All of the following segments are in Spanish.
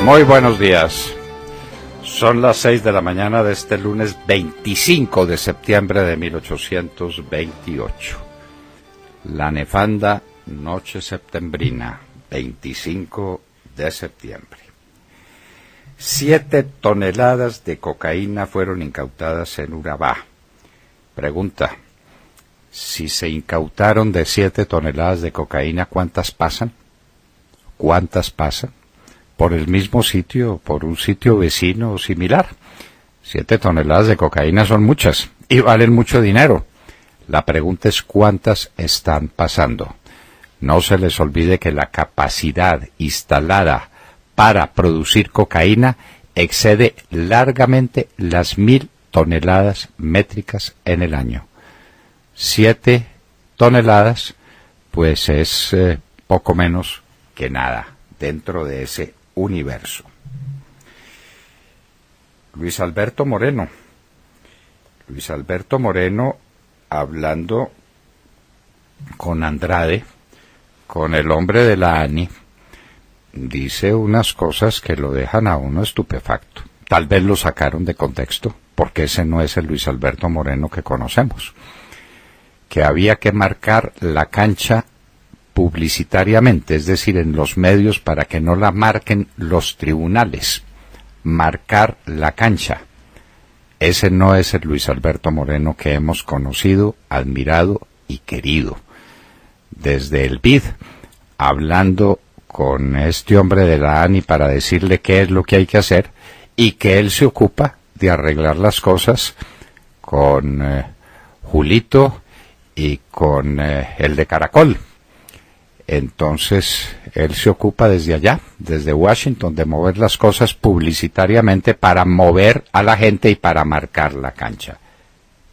Muy buenos días. Son las 6 de la mañana de este lunes 25 de septiembre de 1828. La nefanda noche septembrina, 25 de septiembre. 7 toneladas de cocaína fueron incautadas en Urabá. Pregunta: si se incautaron de 7 toneladas de cocaína, ¿cuántas pasan? ¿Cuántas pasan? ¿Por el mismo sitio, por un sitio vecino o similar? 7 toneladas de cocaína son muchas y valen mucho dinero. La pregunta es ¿cuántas están pasando? No se les olvide que la capacidad instalada para producir cocaína excede largamente las 1000 toneladas métricas en el año. 7 toneladas, pues es poco menos que nada dentro de ese universo. Luis Alberto Moreno, hablando con Andrade, con el hombre de la ANI, dice unas cosas que lo dejan a uno estupefacto. Tal vez lo sacaron de contexto, porque ese no es el Luis Alberto Moreno que conocemos. Que había que marcar la cancha publicitariamente, es decir, en los medios, para que no la marquen los tribunales. Marcar la cancha. Ese no es el Luis Alberto Moreno que hemos conocido, admirado y querido. Desde el BID, hablando con este hombre de la ANI para decirle qué es lo que hay que hacer, y que él se ocupa de arreglar las cosas con Julito y con el de Caracol. Entonces, él se ocupa desde allá, desde Washington, de mover las cosas publicitariamente para mover a la gente y para marcar la cancha.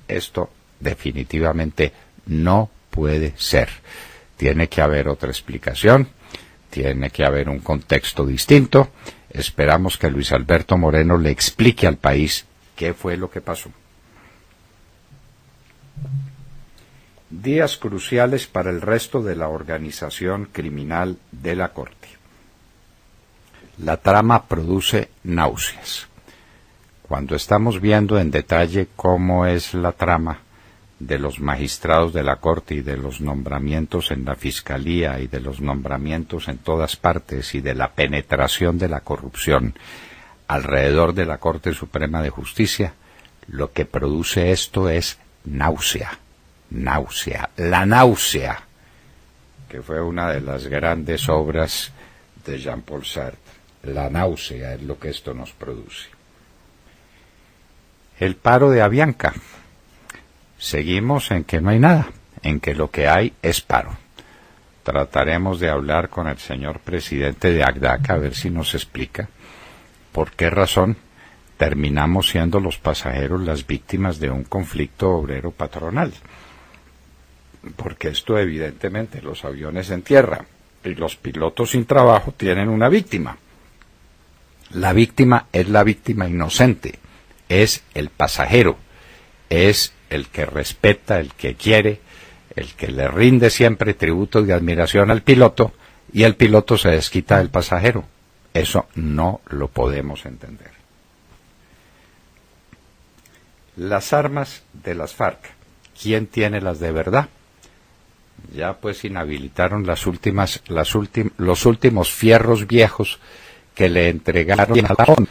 Esto definitivamente no puede ser. Tiene que haber otra explicación, tiene que haber un contexto distinto. Esperamos que Luis Alberto Moreno le explique al país qué fue lo que pasó. Días cruciales para el resto de la organización criminal de la Corte. La trama produce náuseas. Cuando estamos viendo en detalle cómo es la trama de los magistrados de la Corte y de los nombramientos en la Fiscalía y de los nombramientos en todas partes y de la penetración de la corrupción alrededor de la Corte Suprema de Justicia, lo que produce esto es náusea. La náusea, que fue una de las grandes obras de Jean-Paul Sartre. La náusea es lo que esto nos produce. El paro de Avianca. Seguimos en que no hay nada, en que lo que hay es paro. Trataremos de hablar con el señor presidente de ACDAC a ver si nos explica por qué razón terminamos siendo los pasajeros las víctimas de un conflicto obrero patronal. Porque esto evidentemente, los aviones en tierra y los pilotos sin trabajo tienen una víctima. La víctima es la víctima inocente, es el pasajero, es el que respeta, el que quiere, el que le rinde siempre tributo de admiración al piloto, y el piloto se desquita del pasajero. Eso no lo podemos entender. Las armas de las FARC. ¿Quién tiene las de verdad? Ya pues inhabilitaron los últimos fierros viejos que le entregaron a la ONU.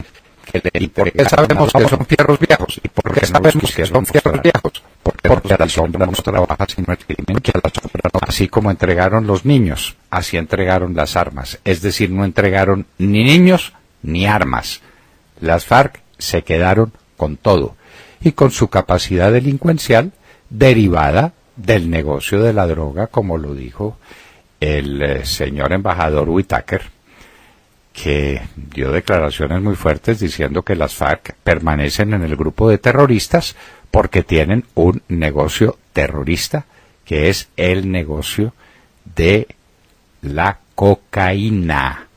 ¿Y por qué sabemos que son fierros viejos? ¿Y por qué sabemos que son fierros viejos? Porque a la sombra no trabaja sino el crimen, que a la sombra no. Así como entregaron los niños, así entregaron las armas. Es decir, no entregaron ni niños ni armas. Las FARC se quedaron con todo y con su capacidad delincuencial derivada del negocio de la droga, como lo dijo el señor embajador Whitaker, que dio declaraciones muy fuertes diciendo que las FARC permanecen en el grupo de terroristas porque tienen un negocio terrorista, que es el negocio de la cocaína,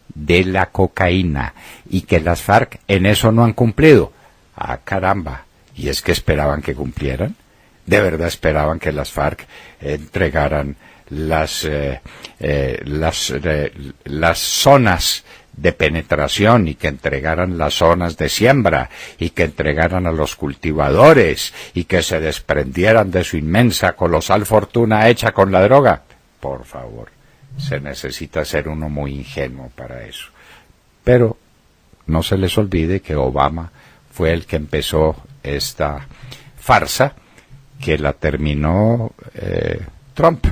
y que las FARC en eso no han cumplido. Ah, caramba, ¿y es que esperaban que cumplieran? ¿De verdad esperaban que las FARC entregaran las zonas de penetración y que entregaran las zonas de siembra y que entregaran a los cultivadores y que se desprendieran de su inmensa, colosal fortuna hecha con la droga. Por favor, se necesita ser uno muy ingenuo para eso. Pero no se les olvide que Obama fue el que empezó esta farsa, que la terminó Trump,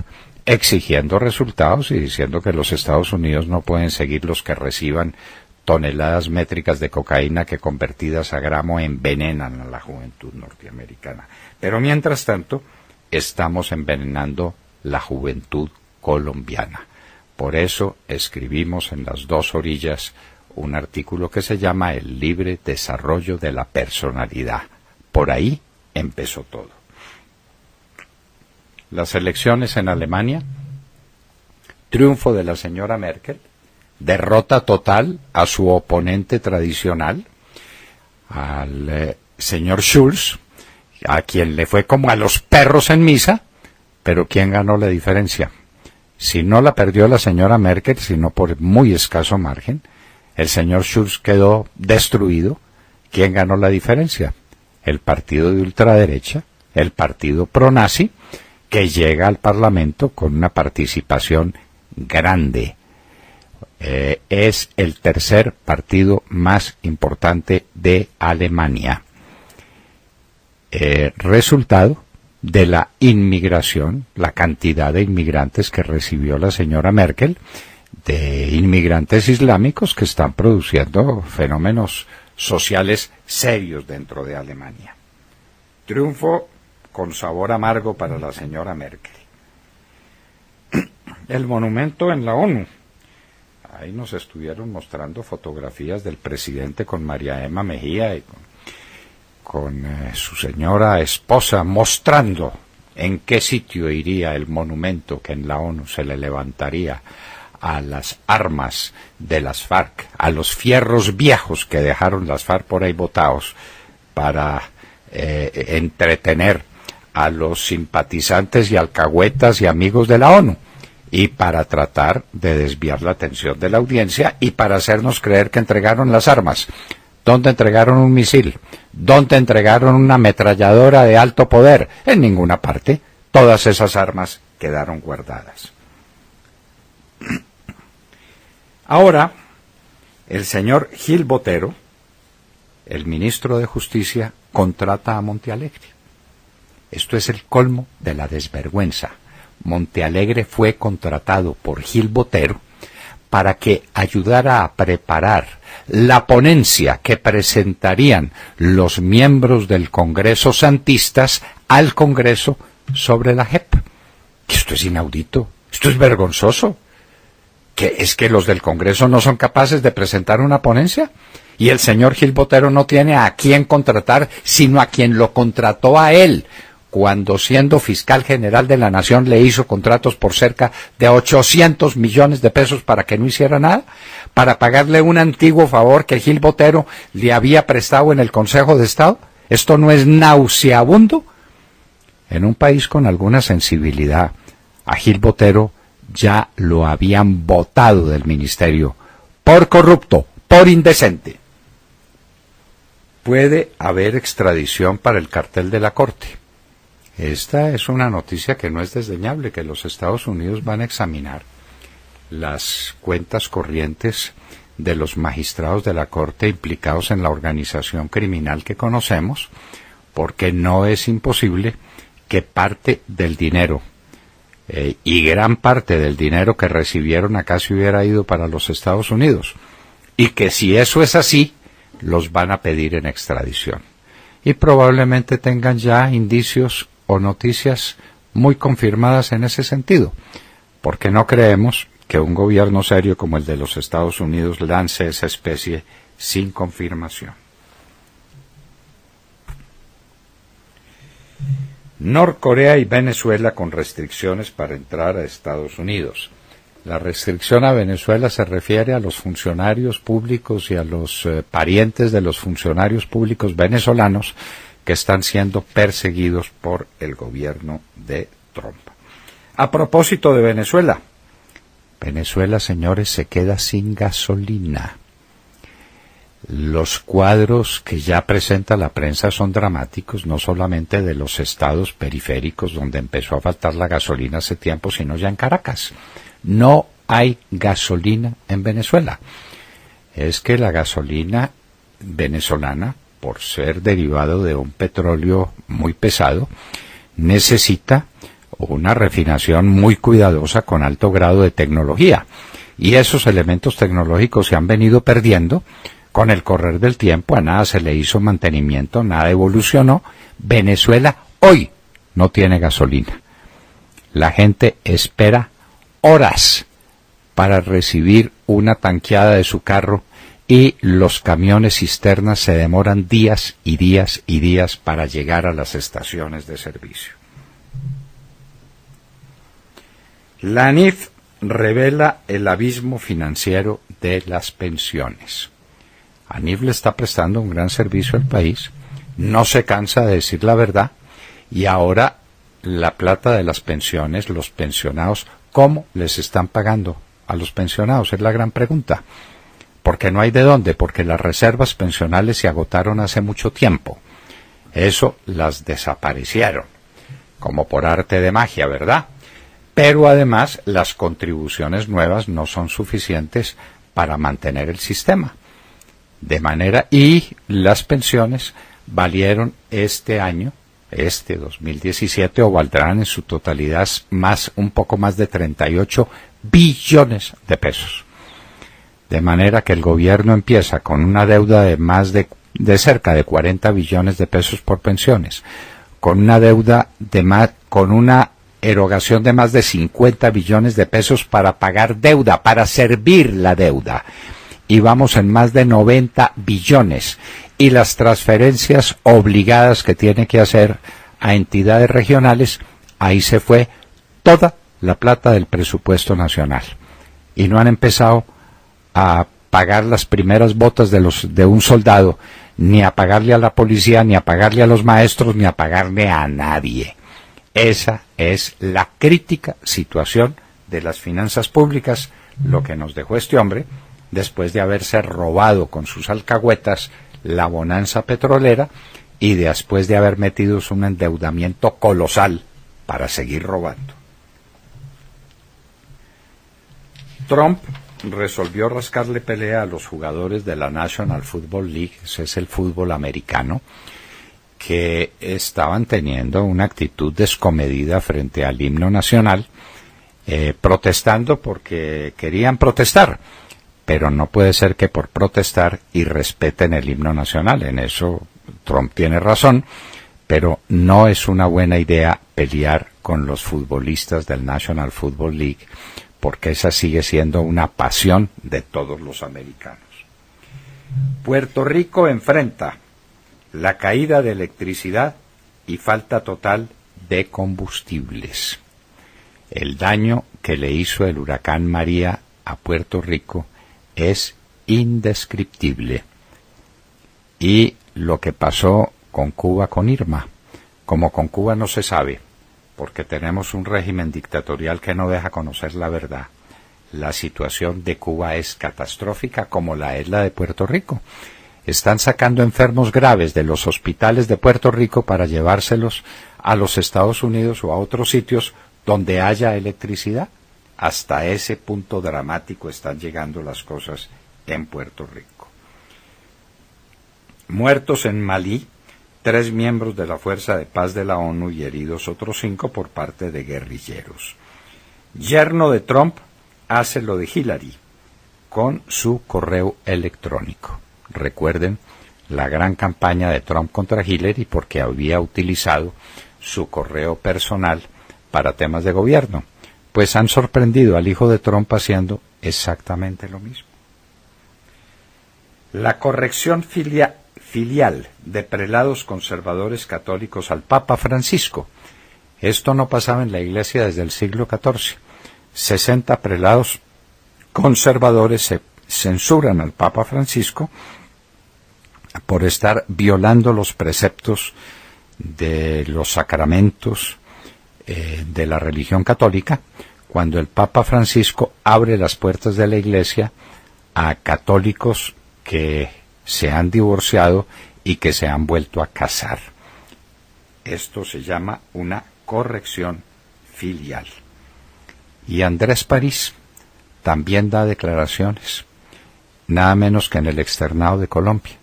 exigiendo resultados y diciendo que los Estados Unidos no pueden seguir los que reciban toneladas métricas de cocaína que convertidas a gramo envenenan a la juventud norteamericana. Pero mientras tanto, estamos envenenando la juventud colombiana. Por eso escribimos en las dos orillas un artículo que se llama El libre desarrollo de la personalidad. Por ahí empezó todo. Las elecciones en Alemania, triunfo de la señora Merkel, derrota total a su oponente tradicional, al señor Schulz, a quien le fue como a los perros en misa, pero ¿quién ganó la diferencia? Si no la perdió la señora Merkel, sino por muy escaso margen, el señor Schulz quedó destruido. ¿Quién ganó la diferencia? El partido de ultraderecha, el partido pronazi, que llega al Parlamento con una participación grande. Es el tercer partido más importante de Alemania. Resultado de la inmigración, la cantidad de inmigrantes que recibió la señora Merkel, de inmigrantes islámicos que están produciendo fenómenos sociales serios dentro de Alemania. Triunfo con sabor amargo para la señora Merkel. El monumento en la ONU. Ahí nos estuvieron mostrando fotografías del presidente con María Emma Mejía y con su señora esposa, mostrando en qué sitio iría el monumento que en la ONU se le levantaría a las armas de las FARC, a los fierros viejos que dejaron las FARC por ahí botados para entretener a los simpatizantes y alcahuetas y amigos de la ONU, y para tratar de desviar la atención de la audiencia y para hacernos creer que entregaron las armas. ¿Dónde entregaron un misil? ¿Dónde entregaron una ametralladora de alto poder? En ninguna parte. Todas esas armas quedaron guardadas. Ahora, el señor Gil Botero, el ministro de Justicia, contrata a Montealegre. Esto es el colmo de la desvergüenza. Montealegre fue contratado por Gil Botero para que ayudara a preparar la ponencia que presentarían los miembros del Congreso santistas al Congreso sobre la JEP. Esto es inaudito, esto es vergonzoso. ¿Qué es que los del Congreso no son capaces de presentar una ponencia? Y el señor Gil Botero no tiene a quién contratar, sino a quien lo contrató a él, cuando siendo fiscal general de la Nación le hizo contratos por cerca de 800 millones de pesos para que no hiciera nada, para pagarle un antiguo favor que Gil Botero le había prestado en el Consejo de Estado. ¿Esto no es nauseabundo? En un país con alguna sensibilidad, a Gil Botero ya lo habían botado del ministerio por corrupto, por indecente. Puede haber extradición para el cartel de la Corte. Esta es una noticia que no es desdeñable, que los Estados Unidos van a examinar las cuentas corrientes de los magistrados de la Corte implicados en la organización criminal que conocemos, porque no es imposible que parte del dinero y gran parte del dinero que recibieron acá se hubiera ido para los Estados Unidos, y que si eso es así, los van a pedir en extradición. Y probablemente tengan ya indicios o noticias muy confirmadas en ese sentido, porque no creemos que un gobierno serio como el de los Estados Unidos lance esa especie sin confirmación. Norcorea y Venezuela con restricciones para entrar a Estados Unidos. La restricción a Venezuela se refiere a los funcionarios públicos y a los parientes de los funcionarios públicos venezolanos que están siendo perseguidos por el gobierno de Trump. A propósito de Venezuela, Venezuela, señores, se queda sin gasolina. Los cuadros que ya presenta la prensa son dramáticos, no solamente de los estados periféricos donde empezó a faltar la gasolina hace tiempo, sino ya en Caracas. No hay gasolina en Venezuela. Es que la gasolina venezolana, por ser derivado de un petróleo muy pesado, necesita una refinación muy cuidadosa con alto grado de tecnología. Y esos elementos tecnológicos se han venido perdiendo con el correr del tiempo. A nada se le hizo mantenimiento, nada evolucionó. Venezuela hoy no tiene gasolina. La gente espera horas para recibir una tanqueada de su carro y los camiones cisternas se demoran días y días y días para llegar a las estaciones de servicio. La ANIF revela el abismo financiero de las pensiones. ANIF le está prestando un gran servicio al país, no se cansa de decir la verdad, y ahora la plata de las pensiones, los pensionados, ¿cómo les están pagando a los pensionados? Es la gran pregunta. Porque no hay de dónde, porque las reservas pensionales se agotaron hace mucho tiempo. Eso las desaparecieron, como por arte de magia, ¿verdad? Pero además las contribuciones nuevas no son suficientes para mantener el sistema. De manera, y las pensiones valieron este año, este 2017, o valdrán en su totalidad un poco más de 38 billones de pesos. De manera que el gobierno empieza con una deuda de cerca de 40 billones de pesos por pensiones, con una deuda con una erogación de más de 50 billones de pesos para pagar deuda, para servir la deuda. Y vamos en más de 90 billones. Y las transferencias obligadas que tiene que hacer a entidades regionales, ahí se fue toda la plata del presupuesto nacional. Y no han empezado a pagar las primeras botas de un soldado, ni a pagarle a la policía, ni a pagarle a los maestros, ni a pagarle a nadie. Esa es la crítica situación de las finanzas públicas, lo que nos dejó este hombre, después de haberse robado con sus alcahuetas la bonanza petrolera y después de haber metido un endeudamiento colosal para seguir robando. Trump resolvió rascarle pelea a los jugadores de la National Football League, ese es el fútbol americano, que estaban teniendo una actitud descomedida frente al himno nacional, protestando porque querían protestar, pero no puede ser que por protestar y respeten el himno nacional. En eso Trump tiene razón, pero no es una buena idea pelear con los futbolistas del National Football League, porque esa sigue siendo una pasión de todos los americanos. Puerto Rico enfrenta la caída de electricidad y falta total de combustibles. El daño que le hizo el huracán María a Puerto Rico es indescriptible. Y lo que pasó con Cuba con Irma, como con Cuba no se sabe, porque tenemos un régimen dictatorial que no deja conocer la verdad. La situación de Cuba es catastrófica como la es la de Puerto Rico. Están sacando enfermos graves de los hospitales de Puerto Rico para llevárselos a los Estados Unidos o a otros sitios donde haya electricidad. Hasta ese punto dramático están llegando las cosas en Puerto Rico. Muertos en Malí, 3 miembros de la Fuerza de Paz de la ONU y heridos otros 5 por parte de guerrilleros. Yerno de Trump hace lo de Hillary con su correo electrónico. Recuerden la gran campaña de Trump contra Hillary porque había utilizado su correo personal para temas de gobierno. Pues han sorprendido al hijo de Trump haciendo exactamente lo mismo. La corrección filial de prelados conservadores católicos al Papa Francisco. Esto no pasaba en la Iglesia desde el siglo XIV. 60 prelados conservadores se censuran al Papa Francisco por estar violando los preceptos de los sacramentos de la religión católica, cuando el Papa Francisco abre las puertas de la Iglesia a católicos que se han divorciado y que se han vuelto a casar. Esto se llama una corrección filial. Y Andrés París también da declaraciones, nada menos que en el Externado de Colombia.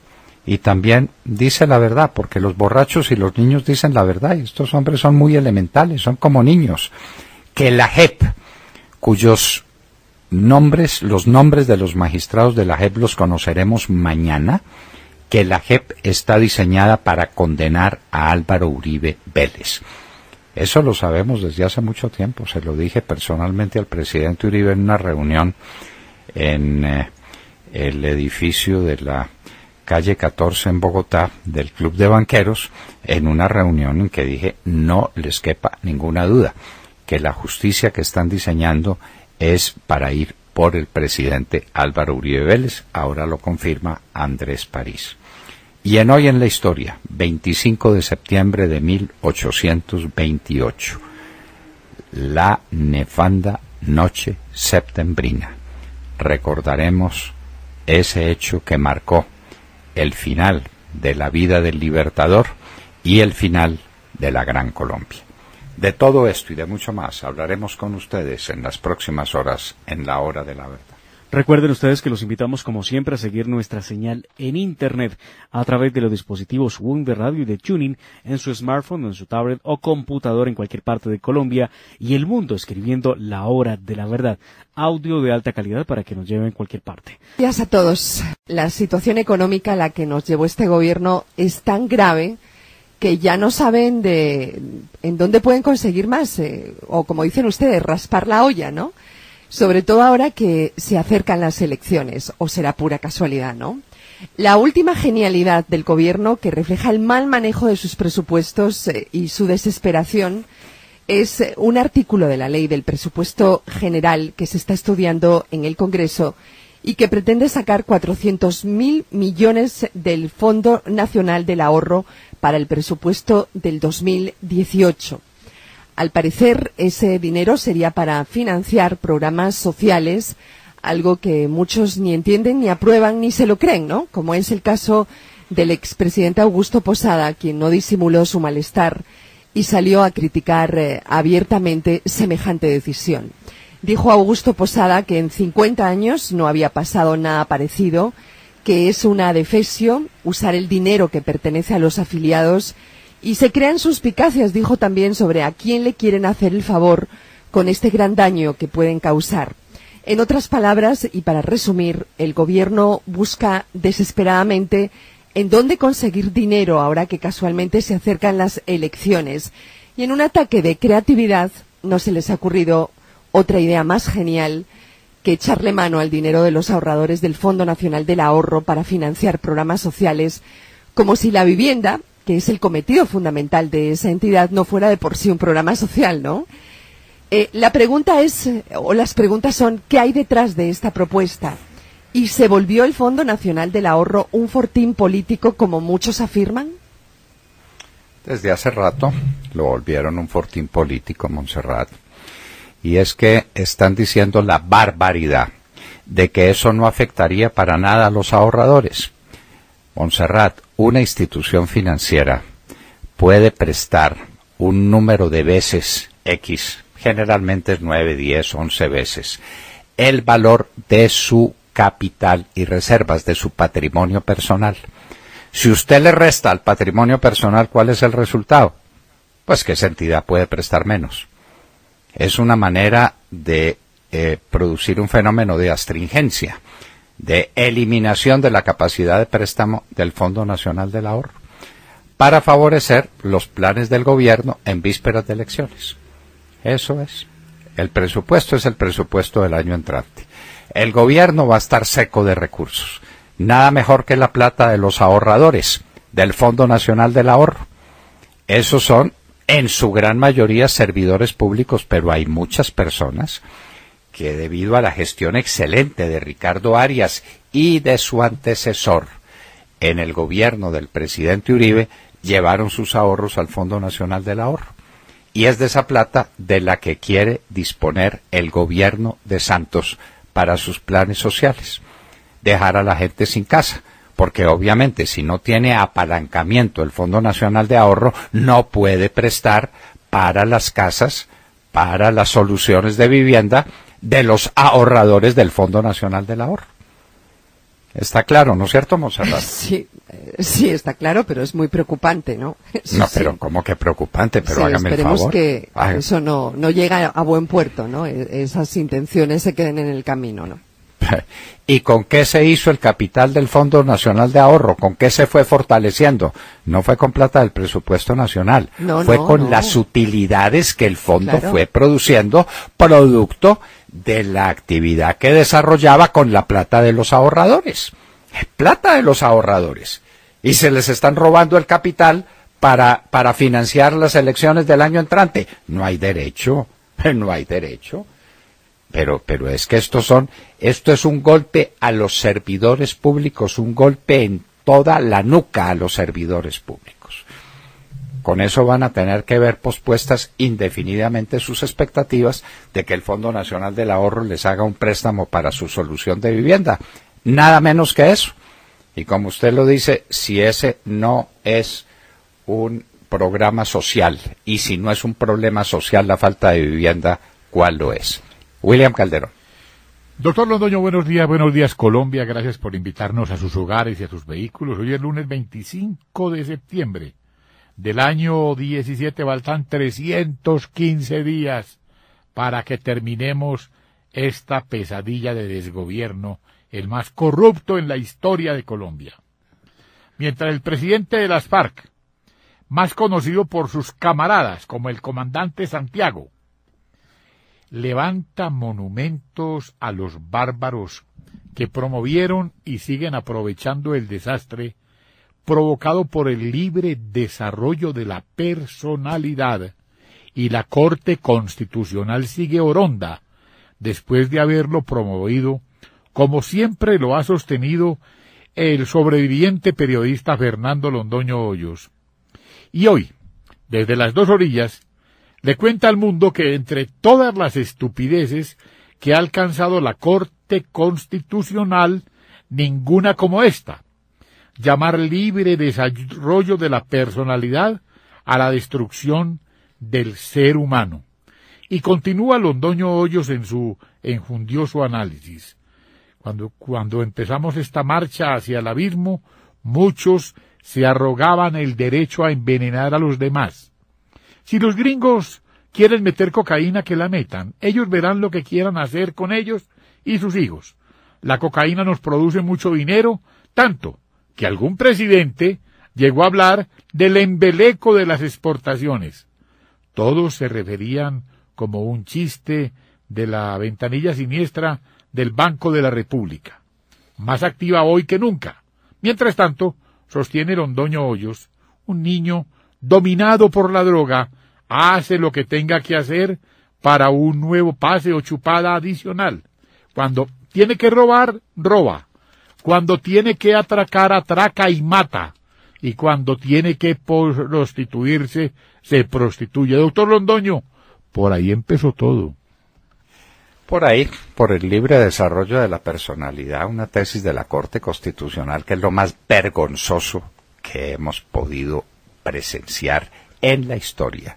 Y también dice la verdad, porque los borrachos y los niños dicen la verdad, y estos hombres son muy elementales, son como niños. Que la JEP, cuyos nombres, los nombres de los magistrados de la JEP los conoceremos mañana, que la JEP está diseñada para condenar a Álvaro Uribe Vélez. Eso lo sabemos desde hace mucho tiempo, se lo dije personalmente al presidente Uribe en una reunión en el edificio de la calle 14 en Bogotá, del Club de Banqueros, en una reunión en que dije, no les quepa ninguna duda, que la justicia que están diseñando es para ir por el presidente Álvaro Uribe Vélez, ahora lo confirma Andrés París. Y en Hoy en la Historia, 25 de septiembre de 1828, la nefanda noche septembrina. Recordaremos ese hecho que marcó el final de la vida del Libertador y el final de la Gran Colombia. De todo esto y de mucho más hablaremos con ustedes en las próximas horas en la Hora de la Verdad. Recuerden ustedes que los invitamos como siempre a seguir nuestra señal en Internet a través de los dispositivos WOM de radio y de tuning en su smartphone, en su tablet o computador en cualquier parte de Colombia y el mundo escribiendo La Hora de la Verdad, audio de alta calidad para que nos lleve en cualquier parte. Gracias a todos. La situación económica a la que nos llevó este gobierno es tan grave que ya no saben en dónde pueden conseguir más, o como dicen ustedes, raspar la olla, ¿no? Sobre todo ahora que se acercan las elecciones, o será pura casualidad, ¿no? La última genialidad del gobierno, que refleja el mal manejo de sus presupuestos y su desesperación, es un artículo de la ley del presupuesto general que se está estudiando en el Congreso y que pretende sacar 400.000 millones del Fondo Nacional del Ahorro para el presupuesto del 2018. Al parecer, ese dinero sería para financiar programas sociales, algo que muchos ni entienden, ni aprueban, ni se lo creen, ¿no? Como es el caso del expresidente Augusto Posada, quien no disimuló su malestar y salió a criticar abiertamente semejante decisión. Dijo Augusto Posada que en 50 años no había pasado nada parecido, que es una defesio usar el dinero que pertenece a los afiliados. Y se crean suspicacias, dijo también, sobre a quién le quieren hacer el favor con este gran daño que pueden causar. En otras palabras, y para resumir, el gobierno busca desesperadamente en dónde conseguir dinero ahora que casualmente se acercan las elecciones. Y en un ataque de creatividad no se les ha ocurrido otra idea más genial que echarle mano al dinero de los ahorradores del Fondo Nacional del Ahorro para financiar programas sociales, como si la vivienda, que es el cometido fundamental de esa entidad, no fuera de por sí un programa social, ¿no? La pregunta es, o las preguntas son, ¿qué hay detrás de esta propuesta? ¿Y se volvió el Fondo Nacional del Ahorro un fortín político, como muchos afirman? Desde hace rato lo volvieron un fortín político, Montserrat. Y es que están diciendo la barbaridad de que eso no afectaría para nada a los ahorradores. Montserrat, una institución financiera puede prestar un número de veces X, generalmente es 9, 10, 11 veces, el valor de su capital y reservas, de su patrimonio personal. Si usted le resta al patrimonio personal, ¿cuál es el resultado? Pues que esa entidad puede prestar menos. Es una manera de producir un fenómeno de astringencia, de eliminación de la capacidad de préstamo del Fondo Nacional del Ahorro, para favorecer los planes del gobierno en vísperas de elecciones. Eso es. El presupuesto es el presupuesto del año entrante. El gobierno va a estar seco de recursos. Nada mejor que la plata de los ahorradores del Fondo Nacional del Ahorro. Esos son, en su gran mayoría, servidores públicos, pero hay muchas personas que, debido a la gestión excelente de Ricardo Arias y de su antecesor en el gobierno del presidente Uribe, llevaron sus ahorros al Fondo Nacional del Ahorro. Y es de esa plata de la que quiere disponer el gobierno de Santos para sus planes sociales. Dejar a la gente sin casa. Porque obviamente si no tiene apalancamiento el Fondo Nacional de Ahorro, no puede prestar para las casas, para las soluciones de vivienda de los ahorradores del Fondo Nacional del Ahorro. Está claro, ¿no es cierto, Monserrat? Sí, está claro, pero es muy preocupante, ¿no? No, Sí. pero ¿cómo que preocupante? Pero Sí, hágame el favor. esperemos que Ay. eso no llega a buen puerto, ¿no? Esas intenciones se queden en el camino, ¿no? ¿Y con qué se hizo el capital del Fondo Nacional de Ahorro? ¿Con qué se fue fortaleciendo? No fue con plata del presupuesto nacional, fue con las utilidades que el fondo fue produciendo, producto de la actividad que desarrollaba con la plata de los ahorradores. Es plata de los ahorradores. Y se les están robando el capital para financiar las elecciones del año entrante. No hay derecho, no hay derecho. Pero es que esto es un golpe a los servidores públicos, un golpe en toda la nuca a los servidores públicos. Con eso van a tener que ver pospuestas indefinidamente sus expectativas de que el Fondo Nacional del Ahorro les haga un préstamo para su solución de vivienda. Nada menos que eso. Y como usted lo dice, si ese no es un programa social y si no es un problema social la falta de vivienda, ¿cuál lo es? William Calderón. Doctor Londoño, buenos días Colombia, gracias por invitarnos a sus hogares y a sus vehículos. Hoy es lunes 25 de septiembre del año 17, faltan 315 días para que terminemos esta pesadilla de desgobierno, el más corrupto en la historia de Colombia. Mientras el presidente de las FARC, más conocido por sus camaradas como el comandante Santiago, levanta monumentos a los bárbaros que promovieron y siguen aprovechando el desastre provocado por el libre desarrollo de la personalidad, y la Corte Constitucional sigue oronda después de haberlo promovido, como siempre lo ha sostenido el sobreviviente periodista Fernando Londoño Hoyos. Y hoy, desde las dos orillas, le cuenta al mundo que entre todas las estupideces que ha alcanzado la Corte Constitucional, ninguna como esta: llamar libre desarrollo de la personalidad a la destrucción del ser humano. Y continúa Londoño Hoyos en su enjundioso análisis. Cuando empezamos esta marcha hacia el abismo, muchos se arrogaban el derecho a envenenar a los demás. Si los gringos quieren meter cocaína, que la metan. Ellos verán lo que quieran hacer con ellos y sus hijos. La cocaína nos produce mucho dinero, tanto que algún presidente llegó a hablar del embeleco de las exportaciones. Todos se referían como un chiste de la ventanilla siniestra del Banco de la República, más activa hoy que nunca. Mientras tanto, sostiene Londoño Hoyos, un niño dominado por la droga hace lo que tenga que hacer para un nuevo pase o chupada adicional. Cuando tiene que robar, roba. Cuando tiene que atracar, atraca y mata. Y cuando tiene que prostituirse, se prostituye. Doctor Londoño, por ahí empezó todo. Por ahí, por el libre desarrollo de la personalidad, una tesis de la Corte Constitucional que es lo más vergonzoso que hemos podido presenciar en la historia.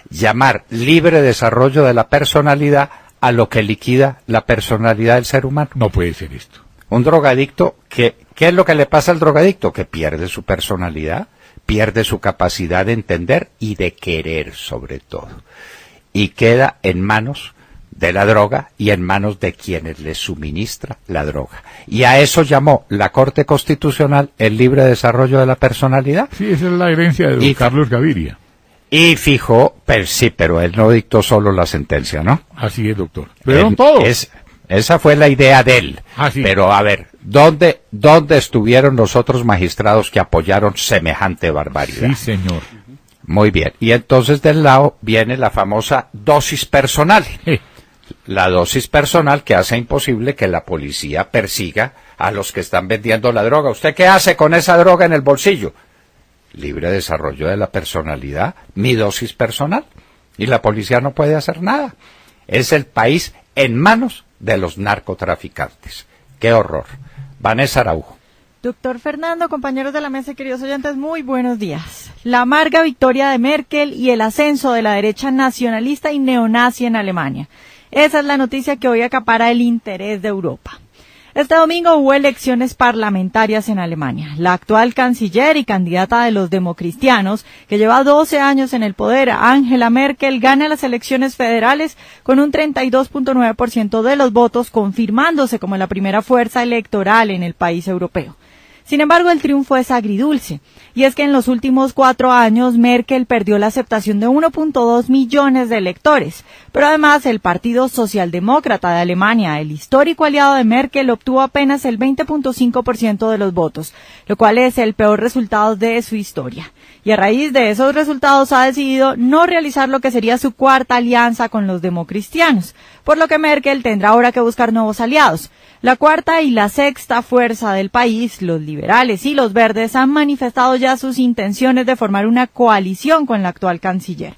Llamar libre desarrollo de la personalidad a lo que liquida la personalidad del ser humano. No puede ser esto. Un drogadicto, ¿qué es lo que le pasa al drogadicto? Que pierde su personalidad, pierde su capacidad de entender y de querer sobre todo. Y queda en manos de la droga y en manos de quienes le suministra la droga. Y a eso llamó la Corte Constitucional el libre desarrollo de la personalidad. Sí, esa es la herencia de don Carlos Gaviria. Y fijó, pero él no dictó solo la sentencia, ¿no? Así es, doctor. Pero todos. Esa fue la idea de él. Sí. Pero a ver, ¿dónde estuvieron los otros magistrados que apoyaron semejante barbaridad? Sí, señor. Muy bien. Y entonces del lado viene la famosa dosis personal. La dosis personal que hace imposible que la policía persiga a los que están vendiendo la droga. ¿Usted qué hace con esa droga en el bolsillo? Libre desarrollo de la personalidad, mi dosis personal. y la policía no puede hacer nada. Es el país en manos de los narcotraficantes. ¡Qué horror! Vanessa Araujo. Doctor Fernando, compañeros de la mesa, queridos oyentes, muy buenos días. La amarga victoria de Merkel y el ascenso de la derecha nacionalista y neonazi en Alemania. Esa es la noticia que hoy acapara el interés de Europa. Este domingo hubo elecciones parlamentarias en Alemania. La actual canciller y candidata de los democristianos, que lleva 12 años en el poder, Angela Merkel, gana las elecciones federales con un 32.9% de los votos, confirmándose como la primera fuerza electoral en el país europeo. Sin embargo, el triunfo es agridulce, y es que en los últimos 4 años Merkel perdió la aceptación de 1.2 millones de electores, pero además el Partido Socialdemócrata de Alemania, el histórico aliado de Merkel, obtuvo apenas el 20.5% de los votos, lo cual es el peor resultado de su historia. Y a raíz de esos resultados ha decidido no realizar lo que sería su cuarta alianza con los democristianos, por lo que Merkel tendrá ahora que buscar nuevos aliados. La cuarta y la sexta fuerza del país, los liberales y los verdes, han manifestado ya sus intenciones de formar una coalición con la actual canciller.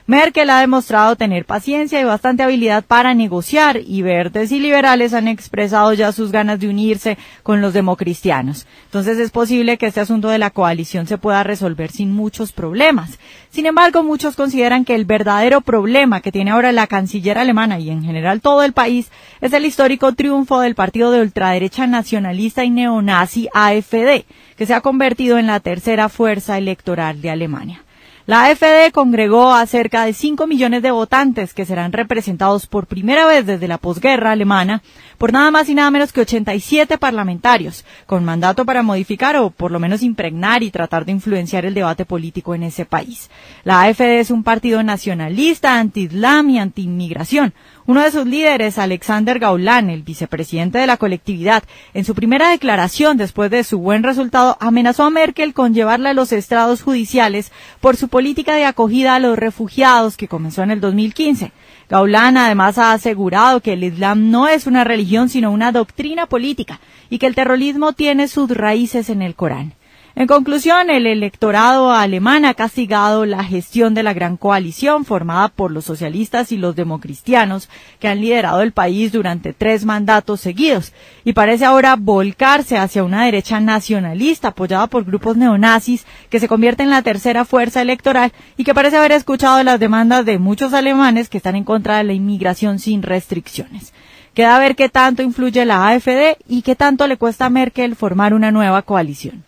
Merkel ha demostrado tener paciencia y bastante habilidad para negociar, y verdes y liberales han expresado ya sus ganas de unirse con los democristianos. Entonces es posible que este asunto de la coalición se pueda resolver sin muchos problemas. Sin embargo, muchos consideran que el verdadero problema que tiene ahora la canciller alemana y en general todo el país es el histórico triunfo del partido de ultraderecha nacionalista y neonazi AfD, que se ha convertido en la tercera fuerza electoral de Alemania. La AfD congregó a cerca de 5 millones de votantes que serán representados por primera vez desde la posguerra alemana por nada más y nada menos que 87 parlamentarios, con mandato para modificar o por lo menos impregnar y tratar de influenciar el debate político en ese país. La AfD es un partido nacionalista, anti-islam y anti-inmigración. Uno de sus líderes, Alexander Gauland, el vicepresidente de la colectividad, en su primera declaración después de su buen resultado, amenazó a Merkel con llevarla a los estrados judiciales por su política de acogida a los refugiados que comenzó en el 2015. Gauland además ha asegurado que el Islam no es una religión sino una doctrina política y que el terrorismo tiene sus raíces en el Corán. En conclusión, el electorado alemán ha castigado la gestión de la gran coalición formada por los socialistas y los democristianos que han liderado el país durante 3 mandatos seguidos y parece ahora volcarse hacia una derecha nacionalista apoyada por grupos neonazis que se convierte en la tercera fuerza electoral y que parece haber escuchado las demandas de muchos alemanes que están en contra de la inmigración sin restricciones. Queda ver qué tanto influye la AfD y qué tanto le cuesta a Merkel formar una nueva coalición.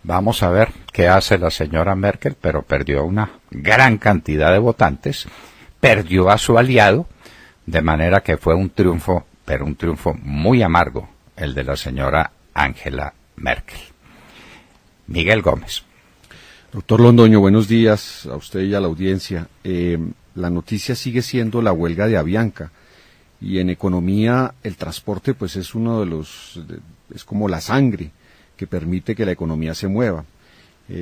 Vamos a ver qué hace la señora Merkel, pero perdió una gran cantidad de votantes, perdió a su aliado, de manera que fue un triunfo, pero un triunfo muy amargo, el de la señora Angela Merkel. Miguel Gómez. Doctor Londoño, buenos días a usted y a la audiencia. La noticia sigue siendo la huelga de Avianca, y en economía el transporte pues es uno de los, es como la sangre que permite que la economía se mueva.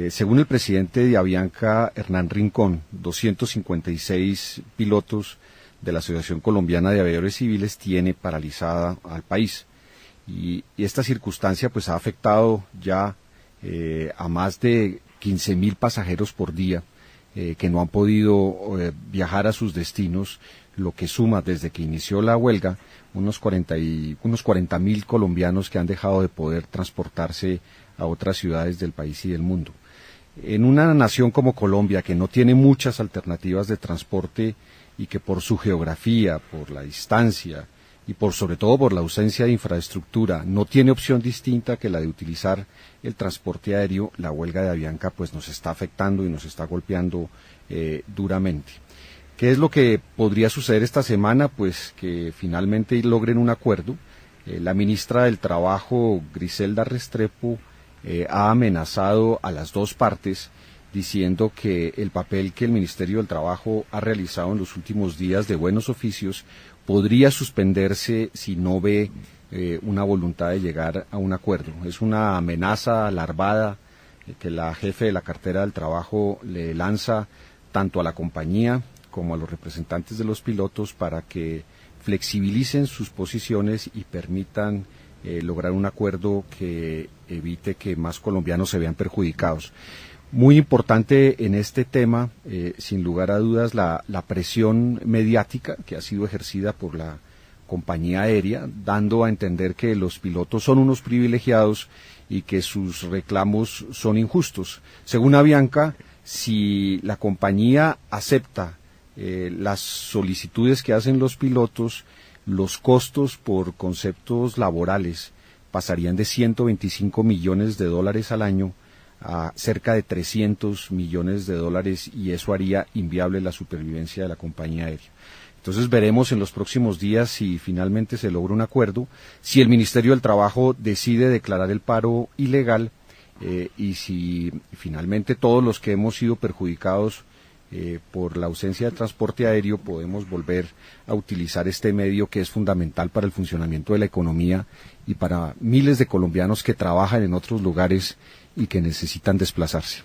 Según el presidente de Avianca, Hernán Rincón, 256 pilotos de la Asociación Colombiana de Aviadores Civiles tiene paralizada al país. Y esta circunstancia pues ha afectado ya a más de 15.000 pasajeros por día que no han podido viajar a sus destinos, lo que suma desde que inició la huelga unos 40.000 colombianos que han dejado de poder transportarse a otras ciudades del país y del mundo. En una nación como Colombia, que no tiene muchas alternativas de transporte y que por su geografía, por la distancia y sobre todo por la ausencia de infraestructura, no tiene opción distinta que la de utilizar el transporte aéreo, la huelga de Avianca pues nos está afectando y nos está golpeando duramente. ¿Qué es lo que podría suceder esta semana? Pues que finalmente logren un acuerdo. La ministra del Trabajo, Griselda Restrepo, ha amenazado a las dos partes diciendo que el papel que el Ministerio del Trabajo ha realizado en los últimos días de buenos oficios podría suspenderse si no ve una voluntad de llegar a un acuerdo. Es una amenaza alarmada que la jefe de la cartera del trabajo le lanza tanto a la compañía como a los representantes de los pilotos para que flexibilicen sus posiciones y permitan lograr un acuerdo que evite que más colombianos se vean perjudicados. Muy importante en este tema, sin lugar a dudas, la presión mediática que ha sido ejercida por la compañía aérea, dando a entender que los pilotos son unos privilegiados y que sus reclamos son injustos. Según Avianca, si la compañía acepta las solicitudes que hacen los pilotos, los costos por conceptos laborales pasarían de 125 millones de dólares al año a cerca de 300 millones de dólares, y eso haría inviable la supervivencia de la compañía aérea. Entonces veremos en los próximos días si finalmente se logra un acuerdo, si el Ministerio del Trabajo decide declarar el paro ilegal, y si finalmente todos los que hemos sido perjudicados por la ausencia de transporte aéreo podemos volver a utilizar este medio que es fundamental para el funcionamiento de la economía y para miles de colombianos que trabajan en otros lugares y que necesitan desplazarse.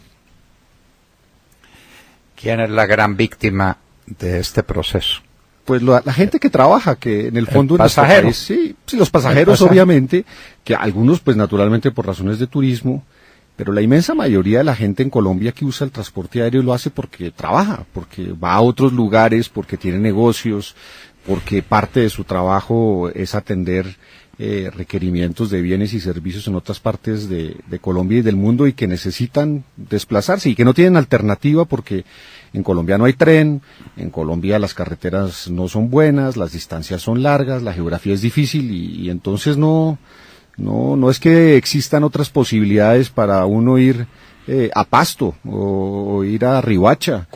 ¿Quién es la gran víctima de este proceso? Pues la gente que trabaja, que en el fondo ¿El pasajero? Sí, los pasajeros obviamente, que algunos pues naturalmente por razones de turismo, pero la inmensa mayoría de la gente en Colombia que usa el transporte aéreo lo hace porque trabaja, porque va a otros lugares, porque tiene negocios, porque parte de su trabajo es atender requerimientos de bienes y servicios en otras partes de Colombia y del mundo, y que necesitan desplazarse y que no tienen alternativa porque en Colombia no hay tren, en Colombia las carreteras no son buenas, las distancias son largas, la geografía es difícil y entonces no es que existan otras posibilidades para uno ir a Pasto o ir a Riohacha.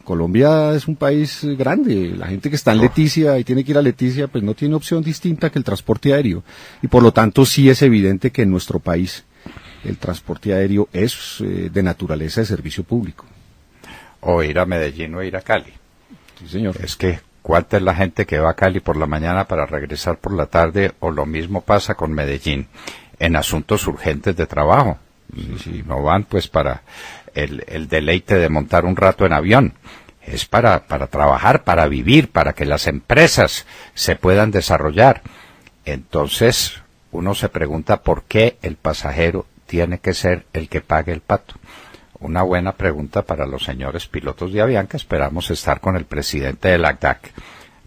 Colombia es un país grande, la gente que está en Leticia y tiene que ir a Leticia pues no tiene opción distinta que el transporte aéreo, y por lo tanto sí es evidente que en nuestro país el transporte aéreo es de naturaleza de servicio público. O ir a Medellín o ir a Cali. Sí, señor. Es que ¿cuánta es la gente que va a Cali por la mañana para regresar por la tarde? O lo mismo pasa con Medellín en asuntos urgentes de trabajo. Si no van pues para el deleite de montar un rato en avión, es para trabajar, para vivir, para que las empresas se puedan desarrollar. Entonces uno se pregunta por qué el pasajero tiene que ser el que pague el pato. Una buena pregunta para los señores pilotos de Avianca. Esperamos estar con el presidente del ACDAC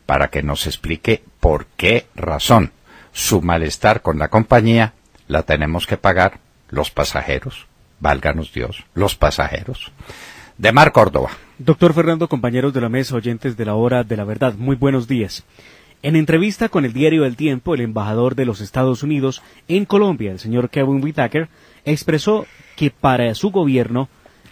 para que nos explique por qué razón su malestar con la compañía la tenemos que pagar los pasajeros. Válganos Dios, los pasajeros. De Mar Córdoba. Doctor Fernando, compañeros de la mesa, oyentes de la Hora de la Verdad, muy buenos días. En entrevista con el diario El Tiempo, el embajador de los Estados Unidos en Colombia, el señor Kevin Whitaker, expresó que para su gobierno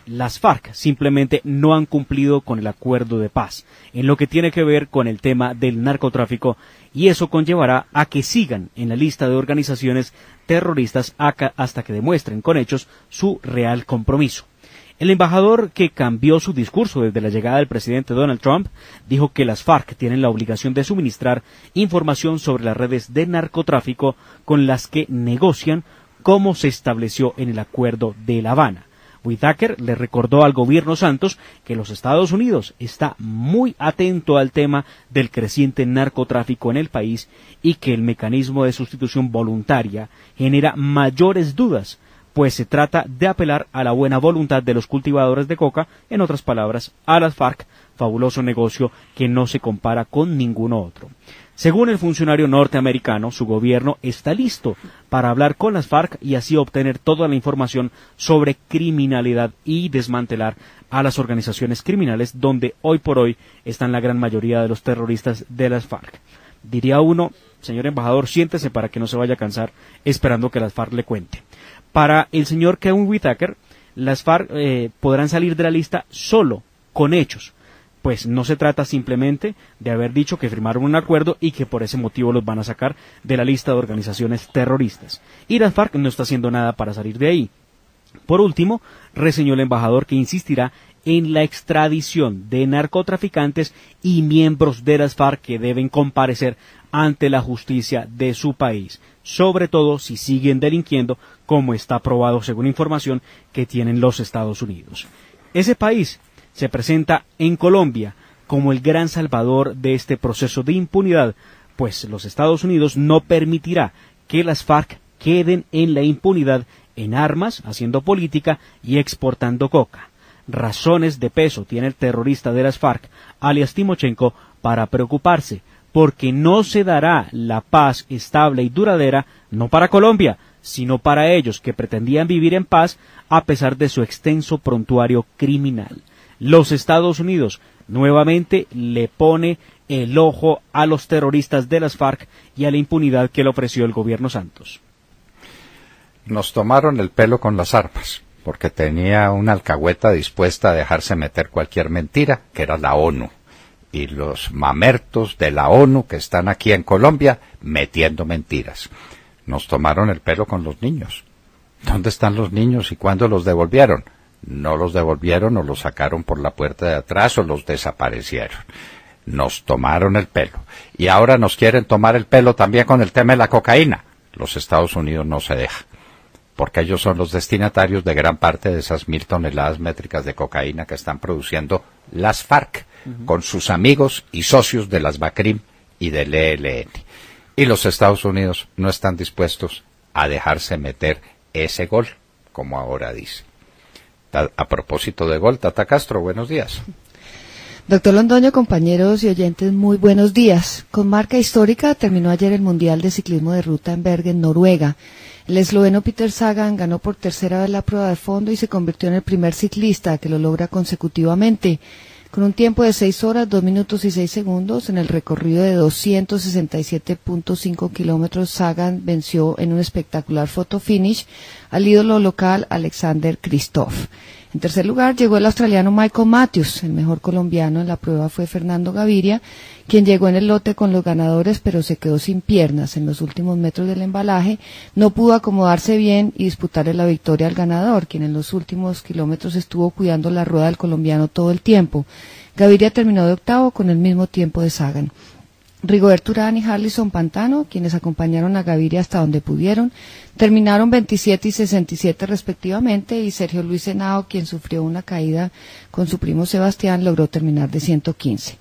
las FARC simplemente no han cumplido con el acuerdo de paz en lo que tiene que ver con el tema del narcotráfico, y eso conllevará a que sigan en la lista de organizaciones terroristas hasta que demuestren con hechos su real compromiso. El embajador, que cambió su discurso desde la llegada del presidente Donald Trump, dijo que las FARC tienen la obligación de suministrar información sobre las redes de narcotráfico con las que negocian, como se estableció en el acuerdo de La Habana. Whitaker le recordó al gobierno Santos que los Estados Unidos está muy atento al tema del creciente narcotráfico en el país y que el mecanismo de sustitución voluntaria genera mayores dudas, pues se trata de apelar a la buena voluntad de los cultivadores de coca, en otras palabras, a las FARC, fabuloso negocio que no se compara con ninguno otro. Según el funcionario norteamericano, su gobierno está listo para hablar con las FARC y así obtener toda la información sobre criminalidad y desmantelar a las organizaciones criminales donde hoy por hoy están la gran mayoría de los terroristas de las FARC. Diría uno, señor embajador, siéntese para que no se vaya a cansar esperando que las FARC le cuente. Para el señor Kevin Whitaker, las FARC podrán salir de la lista solo con hechos. Pues no se trata simplemente de haber dicho que firmaron un acuerdo y que por ese motivo los van a sacar de la lista de organizaciones terroristas. Y la FARC no está haciendo nada para salir de ahí. Por último, reseñó el embajador que insistirá en la extradición de narcotraficantes y miembros de las FARC que deben comparecer ante la justicia de su país, sobre todo si siguen delinquiendo, como está probado según información que tienen los Estados Unidos. Ese país se presenta en Colombia como el gran salvador de este proceso de impunidad, pues los Estados Unidos no permitirá que las FARC queden en la impunidad en armas, haciendo política y exportando coca. Razones de peso tiene el terrorista de las FARC, alias Timochenko, para preocuparse, porque no se dará la paz estable y duradera, no para Colombia, sino para ellos que pretendían vivir en paz a pesar de su extenso prontuario criminal. Los Estados Unidos nuevamente le pone el ojo a los terroristas de las FARC y a la impunidad que le ofreció el gobierno Santos. Nos tomaron el pelo con las armas, porque tenía una alcahueta dispuesta a dejarse meter cualquier mentira, que era la ONU. Y los mamertos de la ONU que están aquí en Colombia metiendo mentiras. Nos tomaron el pelo con los niños. ¿Dónde están los niños y cuándo los devolvieron? No los devolvieron o los sacaron por la puerta de atrás o los desaparecieron. Nos tomaron el pelo. Y ahora nos quieren tomar el pelo también con el tema de la cocaína. Los Estados Unidos no se deja, porque ellos son los destinatarios de gran parte de esas 1.000 toneladas métricas de cocaína que están produciendo las FARC, con sus amigos y socios de las BACRIM y del ELN. Y los Estados Unidos no están dispuestos a dejarse meter ese gol, como ahora dice. A propósito de gol, Tata Castro, buenos días. Doctor Londoño, compañeros y oyentes, muy buenos días. Con marca histórica terminó ayer el Mundial de Ciclismo de Ruta en Bergen, Noruega. El esloveno Peter Sagan ganó por tercera vez la prueba de fondo y se convirtió en el primer ciclista que lo logra consecutivamente. Con un tiempo de 6 horas, 2 minutos y 6 segundos, en el recorrido de 267.5 kilómetros, Sagan venció en un espectacular photo finish al ídolo local Alexander Kristoff. En tercer lugar llegó el australiano Michael Matthews. El mejor colombiano en la prueba fue Fernando Gaviria, quien llegó en el lote con los ganadores, pero se quedó sin piernas en los últimos metros del embalaje. No pudo acomodarse bien y disputarle la victoria al ganador, quien en los últimos kilómetros estuvo cuidando la rueda del colombiano todo el tiempo. Gaviria terminó de octavo con el mismo tiempo de Sagan. Rigoberto Urán y Harlison Pantano, quienes acompañaron a Gaviria hasta donde pudieron, terminaron 27 y 67 respectivamente, y Sergio Luis Henao, quien sufrió una caída con su primo Sebastián, logró terminar de 115.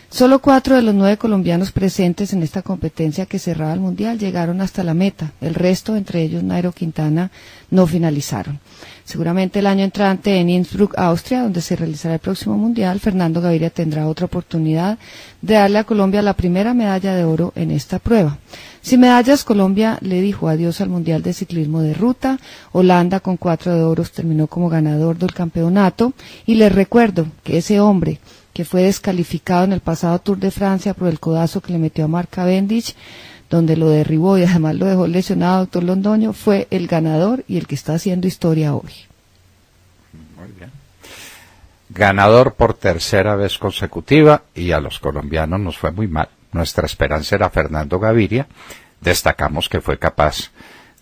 Solo 4 de los 9 colombianos presentes en esta competencia que cerraba el Mundial llegaron hasta la meta. El resto, entre ellos Nairo Quintana, no finalizaron. Seguramente el año entrante en Innsbruck, Austria, donde se realizará el próximo Mundial, Fernando Gaviria tendrá otra oportunidad de darle a Colombia la primera medalla de oro en esta prueba. Sin medallas, Colombia le dijo adiós al Mundial de Ciclismo de Ruta. Holanda, con 4 de oros, terminó como ganador del campeonato. Y les recuerdo que ese hombre que fue descalificado en el pasado Tour de Francia por el codazo que le metió a Mark Cavendish, donde lo derribó y además lo dejó lesionado, doctor Londoño, fue el ganador y el que está haciendo historia hoy. Muy bien. Ganador por tercera vez consecutiva, y a los colombianos nos fue muy mal. Nuestra esperanza era Fernando Gaviria. Destacamos que fue capaz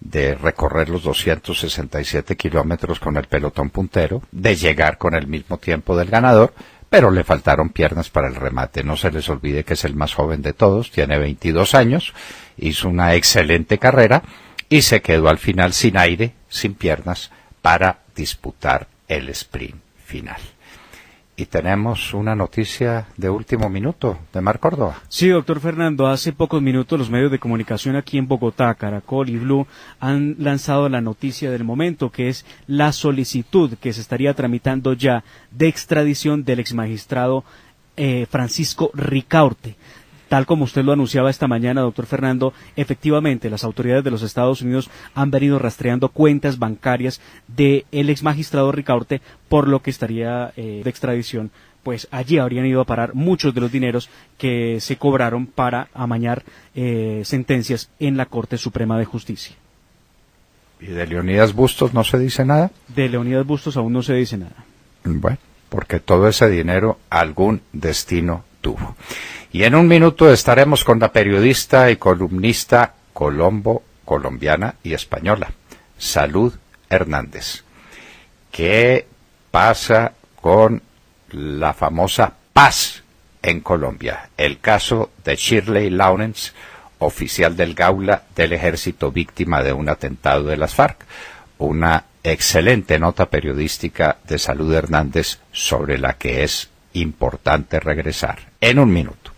de recorrer los 267 kilómetros con el pelotón puntero, de llegar con el mismo tiempo del ganador, pero le faltaron piernas para el remate. No se les olvide que es el más joven de todos, tiene 22 años, hizo una excelente carrera y se quedó al final sin aire, sin piernas, para disputar el sprint final. Y tenemos una noticia de último minuto de Mar Córdoba. Sí, doctor Fernando, hace pocos minutos los medios de comunicación aquí en Bogotá, Caracol y Blue, han lanzado la noticia del momento, que es la solicitud que se estaría tramitando ya de extradición del exmagistrado Francisco Ricaurte. Tal como usted lo anunciaba esta mañana, doctor Fernando, efectivamente las autoridades de los Estados Unidos han venido rastreando cuentas bancarias del exmagistrado Ricaurte, por lo que estaría de extradición, pues allí habrían ido a parar muchos de los dineros que se cobraron para amañar sentencias en la Corte Suprema de Justicia. ¿Y de Leonidas Bustos no se dice nada? De Leonidas Bustos aún no se dice nada. Bueno, porque todo ese dinero algún destino tuvo. Y en un minuto estaremos con la periodista y columnista colombiana y española, Salud Hernández. ¿Qué pasa con la famosa paz en Colombia? El caso de Shirley Lawrence, oficial del Gaula del Ejército, víctima de un atentado de las FARC. Una excelente nota periodística de Salud Hernández sobre la que es importante regresar en un minuto.